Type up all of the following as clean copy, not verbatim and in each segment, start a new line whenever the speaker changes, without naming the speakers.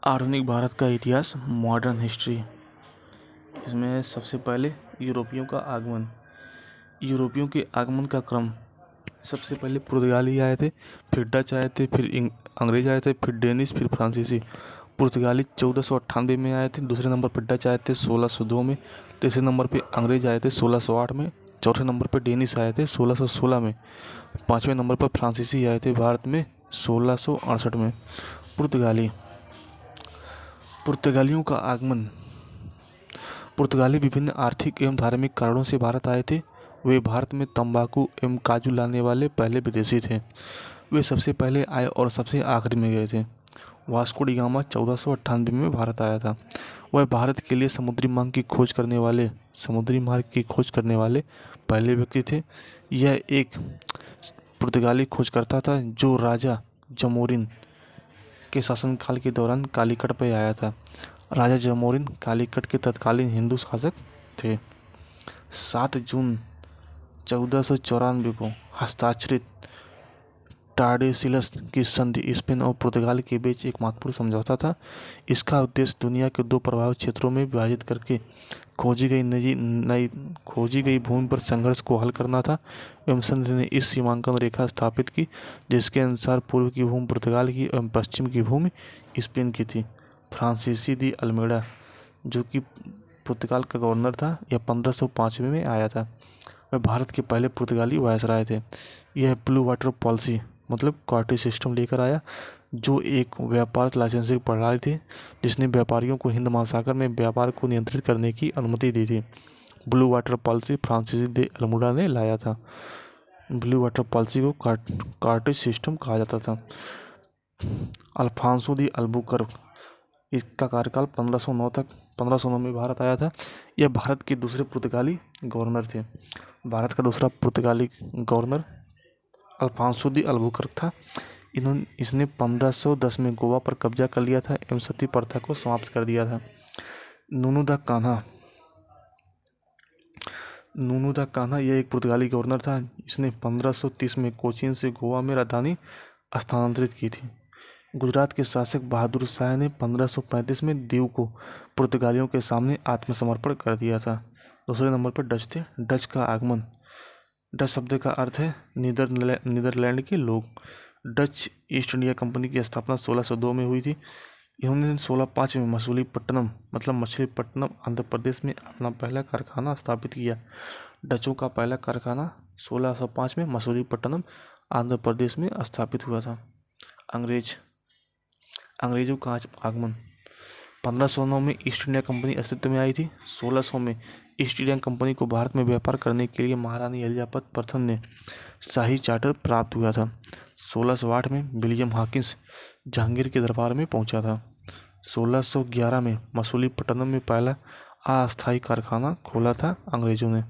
आधुनिक भारत का इतिहास, मॉडर्न हिस्ट्री। इसमें सबसे पहले यूरोपियों का आगमन। यूरोपियों के आगमन का क्रम, सबसे पहले पुर्तगाली आए थे, फिर डच आए थे, फिर अंग्रेज आए थे, फिर डेनिश, फिर फ्रांसीसी। पुर्तगाली 1498 में आए थे। दूसरे नंबर पर डच आए थे 1602 में। तीसरे नंबर पे अंग्रेज आए थे 1608 में। चौथे नंबर पर डेनिश आए थे 1616 में। पाँचवें नंबर पर फ्रांसीसी आए थे भारत में 1668 में। पुर्तगालियों का आगमन। पुर्तगाली विभिन्न आर्थिक एवं धार्मिक कारणों से भारत आए थे। वे भारत में तंबाकू एवं काजू लाने वाले पहले विदेशी थे। वे सबसे पहले आए और सबसे आखिरी में गए थे। वास्को डी गामा 1498 में भारत आया था। वह भारत के लिए समुद्री मार्ग की खोज करने वाले पहले व्यक्ति थे। यह एक पुर्तगाली खोजकर्ता था जो राजा जमोरिन के शासनकाल के दौरान कालीकट पर आया था। राजा जमोरिन कालीकट के तत्कालीन हिंदू शासक थे। 7 जून 1494 को हस्ताक्षरित टार्डेसिलस की संधि स्पेन और पुर्तगाल के बीच एक महत्वपूर्ण समझौता था। इसका उद्देश्य दुनिया के 2 प्रभावित क्षेत्रों में विभाजित करके खोजी गई भूमि पर संघर्ष को हल करना था। एवं संधि ने इस सीमांकन रेखा स्थापित की जिसके अनुसार पूर्व की भूमि पुर्तगाल की एवं पश्चिम की भूमि स्पेन की थी। फ्रांसीसी दी अल्मेडा, जो कि पुर्तगाल का गवर्नर था, यह 1505 में आया था। वह भारत के पहले पुर्तगाली वायसराय थे। यह ब्लू वाटर पॉलिसी मतलब क्वार्टी सिस्टम लेकर आया, जो एक व्यापार लाइसेंसिंग प्रणाली थी जिसने व्यापारियों को हिंद महासागर में व्यापार को नियंत्रित करने की अनुमति दी थी। ब्लू वाटर पॉलिसी फ्रांसीसी दे अल्मेडा ने लाया था। ब्लू वाटर पॉलिसी को कार्टेज सिस्टम कहा जाता था। अल्फांसो दी अल्बुकर्क, इसका कार्यकाल 1509 में भारत आया था। यह भारत के दूसरे पुर्तगाली गवर्नर थे। भारत का दूसरा पुर्तगाली गवर्नर अल्फांसो दी अल्बुकर्क था। इसने 1510 में गोवा पर कब्जा कर लिया था एवं सती प्रथा को समाप्त कर दिया था। नूनू दा कान्हा यह एक पुर्तगाली गवर्नर था। इसने 1530 में कोचीन से गोवा में राजधानी स्थानांतरित की थी। गुजरात के शासक बहादुर शाह ने 1535 में दीव को पुर्तगालियों के सामने आत्मसमर्पण कर दिया था। दूसरे नंबर पर डच थे। डच का आगमन। डच शब्द का अर्थ है नीदरलैंड के लोग। डच ईस्ट इंडिया कंपनी की स्थापना 1602 में हुई थी। इन्होंने 1605 में मछलीपट्टनम मतलब मछलीपट्टनम आंध्र प्रदेश में अपना पहला कारखाना स्थापित किया। डचों का पहला कारखाना 1605 में मछलीपट्टनम आंध्र प्रदेश में स्थापित हुआ था। अंग्रेजों का आगमन। 1509 में ईस्ट इंडिया कंपनी अस्तित्व में आई थी। 1600 में ईस्ट इंडिया कंपनी को भारत में व्यापार करने के लिए महारानी एलिजाबेथ प्रथम ने शाही चार्टर प्राप्त हुआ था। 1608 में विलियम हॉकिंस जहांगीर के दरबार में पहुंचा था। 1611 में मछलीपट्टनम में पहला अस्थायी कारखाना खोला था अंग्रेजों ने।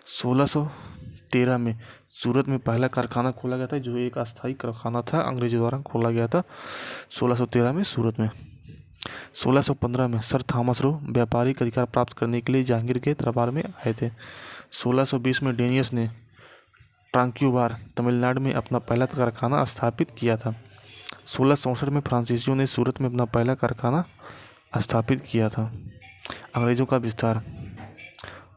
1613 में सूरत में पहला कारखाना खोला गया था, जो एक अस्थायी कारखाना था, अंग्रेजों द्वारा खोला गया था 1613 में सूरत में। 1615 में सर थॉमस रो व्यापारिक अधिकार प्राप्त करने के लिए जहांगीर के दरबार में आए थे। 1620 में डेनियस ने ट्रांक्यूबार तमिलनाडु में अपना पहला कारखाना स्थापित किया था। 1664 में फ्रांसीसियों ने सूरत में अपना पहला कारखाना स्थापित किया था। अंग्रेजों का विस्तार।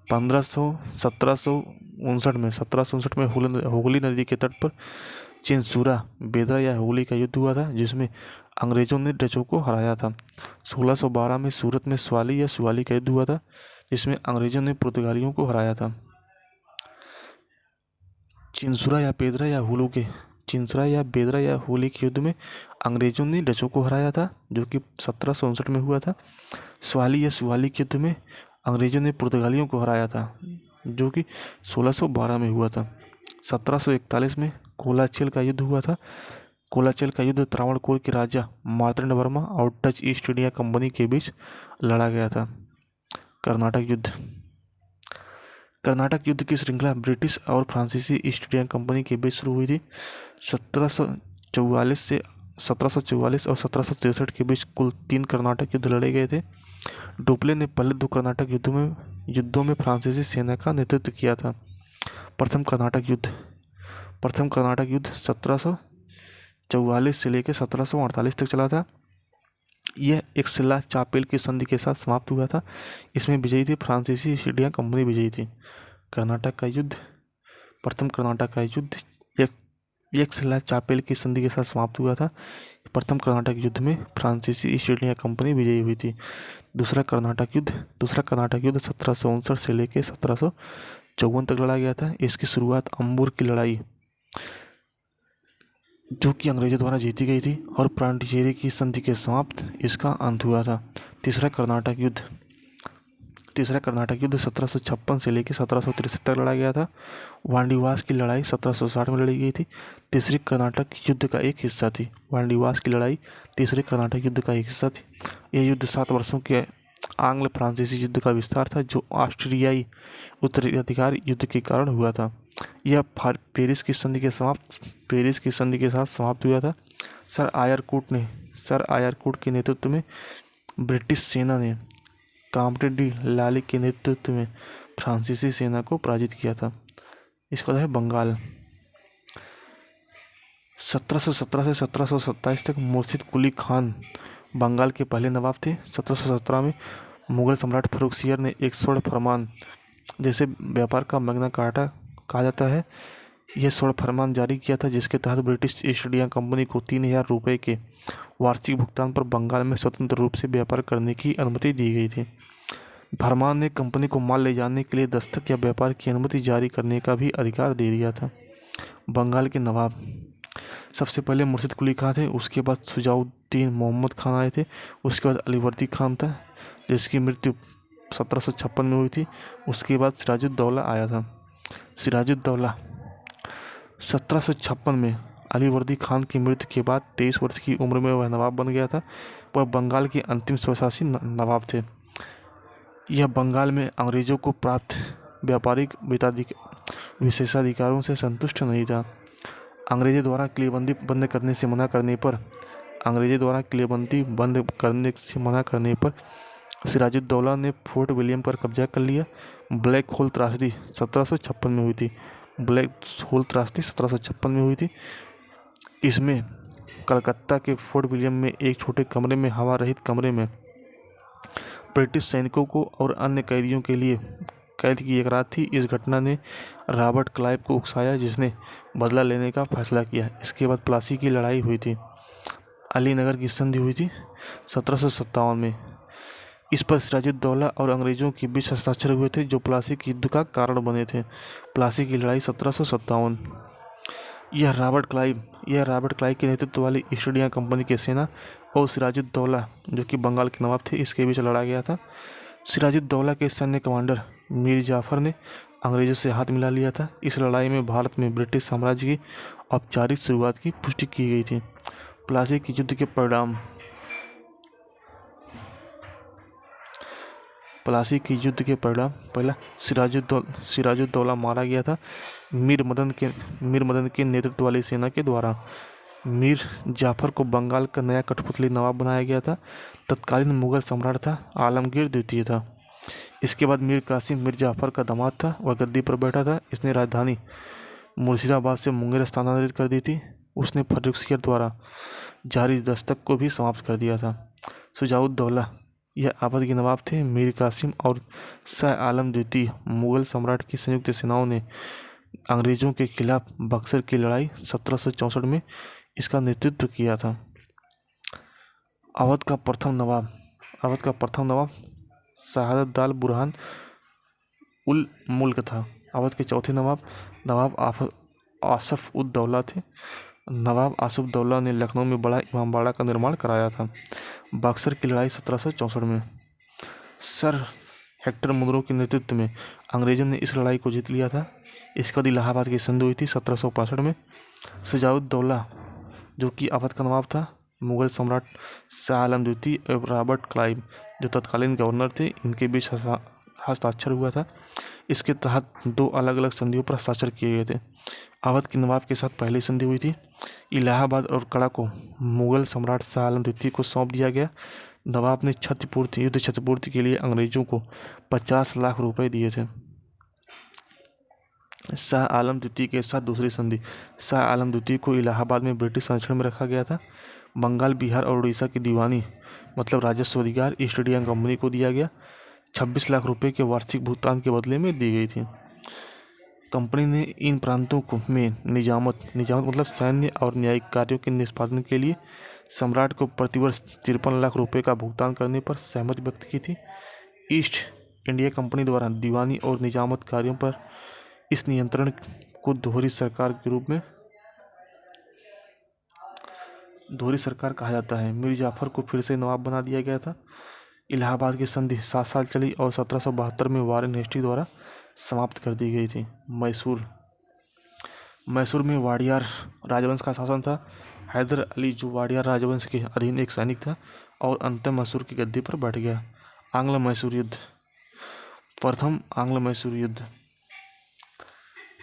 1759 में हुगली नदी के तट पर चिनसूरा, बेदरा या हुगली का युद्ध हुआ था, जिसमें अंग्रेजों ने डचों को हराया था। 1612 में सूरत में स्वाली या सुवाली का युद्ध हुआ था, जिसमें अंग्रेजों ने पुर्तगालियों को हराया था। चिनसूरा या बेदरा या हुगली के युद्ध में अंग्रेजों ने डचों को हराया था, जो कि 1759 में हुआ था। स्वाली या सुवाली के युद्ध में अंग्रेजों ने पुर्तगालियों को हराया था, जो कि 1612 में हुआ था। 1741 में कोलाचिल का युद्ध हुआ था। कोलाचिल का युद्ध त्रावणकोर के राजा मार्तंडवर्मा और डच ईस्ट इंडिया कंपनी के बीच लड़ा गया था। कर्नाटक युद्ध की श्रृंखला ब्रिटिश और फ्रांसीसी ईस्ट इंडिया कंपनी के बीच शुरू हुई थी। 1744 और 1763 के बीच कुल 3 कर्नाटक युद्ध लड़े गए थे। डुप्ले ने पहले 2 कर्नाटक युद्धों में फ्रांसीसी सेना का नेतृत्व किया था। प्रथम कर्नाटक युद्ध 1754 1744 से लेकर 1748 तक चला था। यह एक सिल्ला चापेल की संधि के साथ समाप्त हुआ था। इसमें विजयी थी फ्रांसीसी ईस्ट इंडिया कंपनी विजयी थी। कर्नाटक का युद्ध, प्रथम कर्नाटक का युद्ध एक सिल्ला चापेल की संधि के साथ समाप्त हुआ था। प्रथम कर्नाटक युद्ध में फ्रांसीसी ईस्ट इंडिया कंपनी विजयी हुई थी। दूसरा कर्नाटक युद्ध 1759 से लेकर 1754 तक लड़ा गया था। इसकी शुरुआत अंबूर की लड़ाई जो कि अंग्रेजों द्वारा जीती गई थी और पांडिचेरी की संधि के समाप्त इसका अंत हुआ था। तीसरा कर्नाटक युद्ध 1756 से लेकर 1763 तक लड़ा गया था। वांडीवास की लड़ाई 1760 में लड़ी गई थी। तीसरे कर्नाटक युद्ध का एक हिस्सा थी। वांडीवास की लड़ाई तीसरे कर्नाटक युद्ध का एक हिस्सा थी। यह युद्ध 7 वर्षों के आंग्ल फ्रांसीसी युद्ध का विस्तार था जो ऑस्ट्रियाई उत्तराधिकार युद्ध के कारण हुआ था। यह पेरिस की संधि के साथ समाप्त हुआ था। सर आयरकूट के नेतृत्व में ब्रिटिश सेना ने काम्टे डी लाली के नेतृत्व में फ्रांसीसी सेना को पराजित किया था। इसका है बंगाल। 1717 से 1727 तक मुर्शिद कुली खान बंगाल के पहले नवाब थे। 1717 में मुगल सम्राट फर्रुखसियर ने एक स्वर्ण फरमान, जैसे व्यापार का मैग्ना कार्टा कहा जाता है, यह स्वर्ण फरमान जारी किया था जिसके तहत ब्रिटिश ईस्ट इंडिया कंपनी को 3000 रुपये के वार्षिक भुगतान पर बंगाल में स्वतंत्र रूप से व्यापार करने की अनुमति दी गई थी। फरमान ने कंपनी को माल ले जाने के लिए दस्तक या व्यापार की अनुमति जारी करने का भी अधिकार दे दिया था। बंगाल के नवाब सबसे पहले मुर्शिद कुली खान थे, उसके बाद शुजाउद्दीन मोहम्मद खान आए थे, उसके बाद अलीवर्दी खान था जिसकी मृत्यु 1756 में हुई थी। उसके बाद सिराजुद्दौला आया था। सिराजुद्दौला 1756 में अलीवर्दी खान की मृत्यु के बाद 23 वर्ष की उम्र में वह नवाब बन गया था। वह बंगाल के अंतिम स्वशासी नवाब थे। यह बंगाल में अंग्रेजों को प्राप्त व्यापारिक विशेषाधिकारों से संतुष्ट नहीं था। अंग्रेजों द्वारा किलेबंदी बंद करने से मना करने पर सिराजुद्दौला ने फोर्ट विलियम पर कब्जा कर लिया। ब्लैक होल त्रासदी 1756 में हुई थी। इसमें कलकत्ता के फोर्ट विलियम में एक छोटे कमरे में हवा रहित कमरे में ब्रिटिश सैनिकों को और अन्य कैदियों के लिए कैद की एक रात थी। इस घटना ने रॉबर्ट क्लाइव को उकसाया जिसने बदला लेने का फैसला किया। इसके बाद प्लासी की लड़ाई हुई थी। अलीनगर की संधि हुई थी 1757 में। इस पर सिराजुद्दौला और अंग्रेजों के बीच हस्ताक्षर हुए थे जो प्लासी के युद्ध का कारण बने थे। प्लासी की लड़ाई 1757। यह रॉबर्ट क्लाइव के नेतृत्व वाली ईस्ट इंडिया कंपनी की सेना और सिराजुद्दौला जो कि बंगाल के नवाब थे इसके बीच लड़ा गया था। सिराजुद्दौला के सैन्य कमांडर मीर जाफर ने अंग्रेजों से हाथ मिला लिया था। इस लड़ाई में भारत में ब्रिटिश साम्राज्य की औपचारिक शुरुआत की पुष्टि की गई थी। प्लासी के युद्ध के परिणाम। पहला, सिराजुद्दौला मारा गया था मीर मदन के नेतृत्व वाली सेना के द्वारा। मीर जाफर को बंगाल का नया कठपुतली नवाब बनाया गया था। तत्कालीन मुगल सम्राट था आलमगीर द्वितीय था। इसके बाद मीर कासिम मीर जाफर का दामाद था, वह गद्दी पर बैठा था। इसने राजधानी मुर्शिदाबाद से मुंगेर स्थानांतरित कर दी थी। उसने फर्रुखसियर द्वारा जारी दस्तक को भी समाप्त कर दिया था। शुजाउद्दौला यह अवध के नवाब थे। मीर कासिम और शाह आलम द्वितीय मुगल सम्राट की संयुक्त सेनाओं ने अंग्रेजों के खिलाफ बक्सर की लड़ाई 1764 में इसका नेतृत्व किया था। अवध का प्रथम नवाब शहादत बुरहान उल मुल्क था। अवध के चौथे नवाब आसफ उद दौला थे। नवाब आसफ दौला ने लखनऊ में बड़ा इमामबाड़ा का निर्माण कराया था। बक्सर की लड़ाई 1764 में सर हेक्टर मुनरो के नेतृत्व में अंग्रेजों ने इस लड़ाई को जीत लिया था। इसके बाद इलाहाबाद की संधि हुई थी 1765 में। शुजाउद्दौला जो कि अवध का नवाब था, मुगल सम्राट शाह आलम द्वितीय और रॉबर्ट क्लाइव जो तत्कालीन गवर्नर थे, इनके बीच हस्ताक्षर हुआ था। इसके तहत 2 अलग अलग संधियों पर हस्ताक्षर किए गए थे। अवध के नवाब के साथ पहली संधि हुई थी। इलाहाबाद और कड़ा को मुगल सम्राट शाह आलम द्वितीय को सौंप दिया गया। नवाब ने युद्ध क्षतिपूर्ति के लिए अंग्रेजों को 50 लाख रुपए दिए थे। शाह आलम द्वितीय के साथ दूसरी संधि। शाह आलम द्वितीय को इलाहाबाद में ब्रिटिश संरक्षण में रखा गया था। बंगाल, बिहार और उड़ीसा की दीवानी मतलब राजस्व अधिकार ईस्ट इंडिया कंपनी को दिया गया। 26 लाख रुपए के वार्षिक भुगतान के बदले में दी गई थी। कंपनी ने इन प्रांतों को में निजामत मतलब सैन्य और न्यायिक कार्यों के निष्पादन के लिए सम्राट को प्रतिवर्ष 53 लाख रुपए का भुगतान करने पर सहमति व्यक्त की थी। ईस्ट इंडिया कंपनी द्वारा दीवानी और निजामत कार्यों पर इस नियंत्रण को दोहरी सरकार कहा जाता है। मीर जाफर को फिर से नवाब बना दिया गया था। इलाहाबाद की संधि 7 साल चली और 1772 में वारेन हेस्टी द्वारा समाप्त कर दी गई थी। मैसूर में वाडियार राजवंश का शासन था। हैदर अली जो वाडियार राजवंश के अधीन एक सैनिक था और अंततः मैसूर की गद्दी पर बैठ गया। आंग्ल मैसूर युद्ध। प्रथम आंग्ल मैसूर युद्ध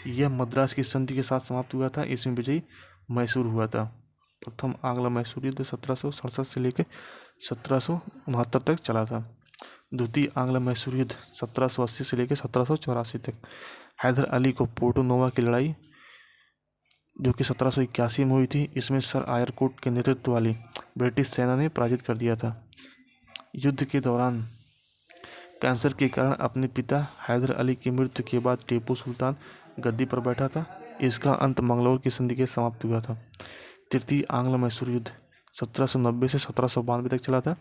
यह मद्रास की संधि के साथ समाप्त हुआ था। इसमें विजयी मैसूर हुआ था। प्रथम आंग्ल मैसूर युद्ध 1767 से लेकर 1769 तक चला था। द्वितीय आंग्ल मैसूर युद्ध 1780 से लेकर 1784 तक। हैदर अली को पोर्टो नोवा की लड़ाई जो कि 1781 में हुई थी, इसमें सर आयरकोट के नेतृत्व वाली ब्रिटिश सेना ने पराजित कर दिया था। युद्ध के दौरान कैंसर के कारण अपने पिता हैदर अली की मृत्यु के बाद टीपू सुल्तान गद्दी पर बैठा था। इसका अंत मंगलौर की संधि के समाप्त हुआ था। तृतीय आंग्ल मैसूर युद्ध 1790 से 1792 तक चला था।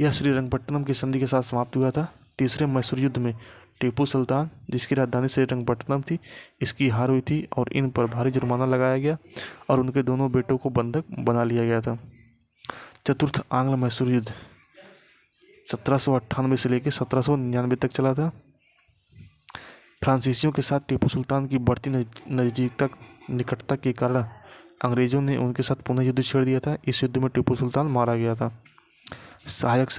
यह श्रीरंगपट्टनम की संधि के साथ समाप्त हुआ था। तीसरे मैसूर युद्ध में टीपू सुल्तान, जिसकी राजधानी श्रीरंगपट्टनम थी, इसकी हार हुई थी और इन पर भारी जुर्माना लगाया गया और उनके दोनों बेटों को बंधक बना लिया गया था। चतुर्थ आंग्ल मैसूर युद्ध 1798 से लेकर 1799 तक चला था। फ्रांसीसियों के साथ टीपू सुल्तान की बढ़ती निकटता के कारण अंग्रेजों ने उनके साथ पुनः युद्ध छेड़ दिया था। इस युद्ध में टीपू सुल्तान मारा गया था। सहायक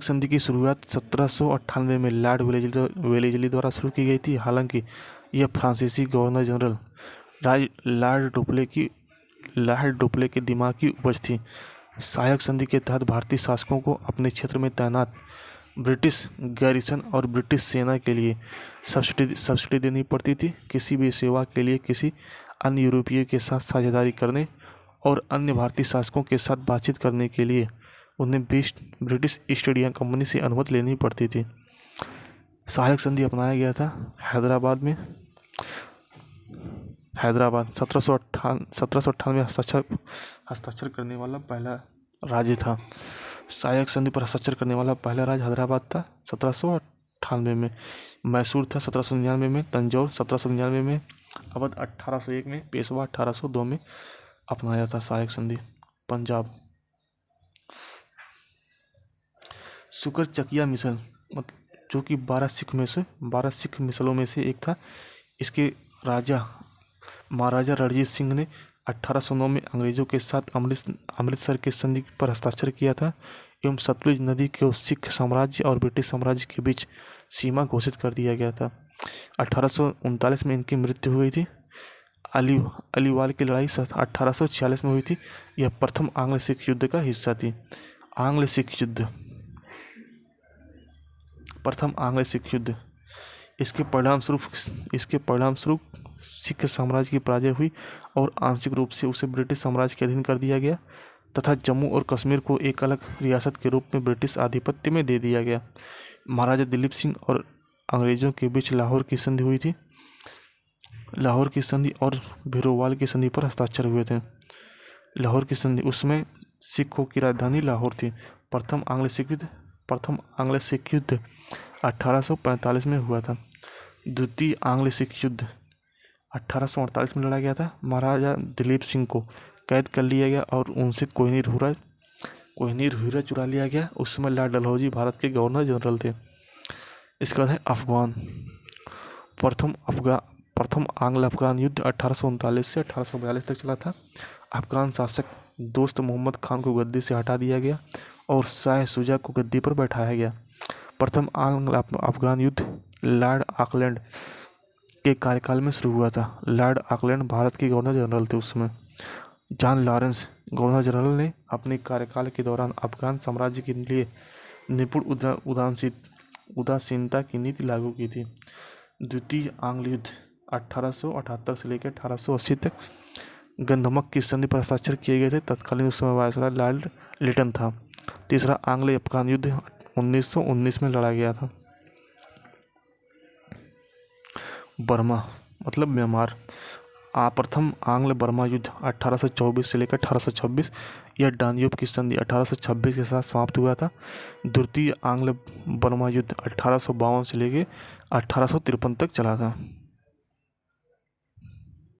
संधि की शुरुआत 1798 में लॉर्ड वेलेस्ली द्वारा शुरू की गई थी। हालांकि यह फ्रांसीसी गवर्नर जनरल लॉर्ड डुप्ले के दिमाग की उपज थी। सहायक संधि के तहत भारतीय शासकों को अपने क्षेत्र में तैनात ब्रिटिश गैरिसन और ब्रिटिश सेना के लिए सब्सिडी देनी पड़ती थी। किसी भी सेवा के लिए किसी अन्य यूरोपीय के साथ साझेदारी करने और अन्य भारतीय शासकों के साथ बातचीत करने के लिए उन्हें ब्रिटिश ईस्ट इंडिया कंपनी से अनुमति लेनी पड़ती थी। सहायक संधि अपनाया गया था हैदराबाद 1798 हस्ताक्षर करने वाला पहला राज्य था। सहायक संधि पर हस्ताक्षर करने वाला पहला राज्य हैदराबाद था 1798 में। मैसूर था 1799 में। तंजौर 1799 में। अवध 1801 में। पेशवा 1802 में अपनाया था सहायक संधि। पंजाब शुकर चकिया मिसल जो कि 12 सिख मिसलों में से एक था। इसके राजा महाराजा रणजीत सिंह ने 1809 में अंग्रेजों के साथ अमृतसर के संधि पर हस्ताक्षर किया था एवं सतलुज नदी को सिख साम्राज्य और ब्रिटिश साम्राज्य के बीच सीमा घोषित कर दिया गया था। 1839 में इनकी मृत्यु हुई थी। अलीवाल की लड़ाई 1846 में हुई थी। यह प्रथम आंग्ल सिख युद्ध का हिस्सा थी। प्रथम आंग्ल सिख युद्ध इसके परिणामस्वरूप सिख साम्राज्य की पराजय हुई और आंशिक रूप से उसे ब्रिटिश साम्राज्य के अधीन कर दिया गया तथा जम्मू और कश्मीर को एक अलग रियासत के रूप में ब्रिटिश आधिपत्य में दे दिया गया। महाराजा दिलीप सिंह और अंग्रेजों के बीच लाहौर की संधि हुई थी। लाहौर की संधि और भीरोवाल की संधि पर हस्ताक्षर हुए थे। लाहौर की संधि उसमें सिखों की राजधानी लाहौर थी। प्रथम आंग्ल सिख युद्ध 1845 में हुआ था। द्वितीय आंग्ल सिख युद्ध 1848 में लड़ा गया था। महाराजा दिलीप सिंह को कैद कर लिया गया और उनसे कोहिनूर हीरा चुरा लिया गया। उस समय लॉर्ड डलहौजी भारत के गवर्नर जनरल थे। इसके बाद है अफगान। प्रथम आंग्ल अफगान युद्ध 1839 से 1842 तक चला था। अफगान शासक दोस्त मोहम्मद खान को गद्दी से हटा दिया गया और शाह शुजा को गद्दी पर बैठाया गया। प्रथम आंग्ल अफगान युद्ध लॉर्ड ऑकलैंड के कार्यकाल में शुरू हुआ था। लॉर्ड ऑकलैंड भारत के गवर्नर जनरल थे उस समय। जॉन लॉरेंस गवर्नर जनरल ने अपने कार्यकाल के दौरान अफगान साम्राज्य के लिए निपुण उदासीनता की नीति लागू की थी। द्वितीय आंग्ल युद्ध 1878 से लेकर 1880 तक गंधमक की संधि पर हस्ताक्षर किए गए थे। तत्कालीन उस समय वायसराय लॉर्ड लिटन था। तीसरा आंग्ल अफगान युद्ध 1919 में लड़ा गया था। बर्मा मतलब म्यांमार। प्रथम आंग्ल बर्मा युद्ध 1824 से लेकर 1826 यह डांडियोप की संधि 1826 के साथ समाप्त हुआ था। द्वितीय आंग्ल बर्मा युद्ध 1852 से लेकर 1853 तक चला था।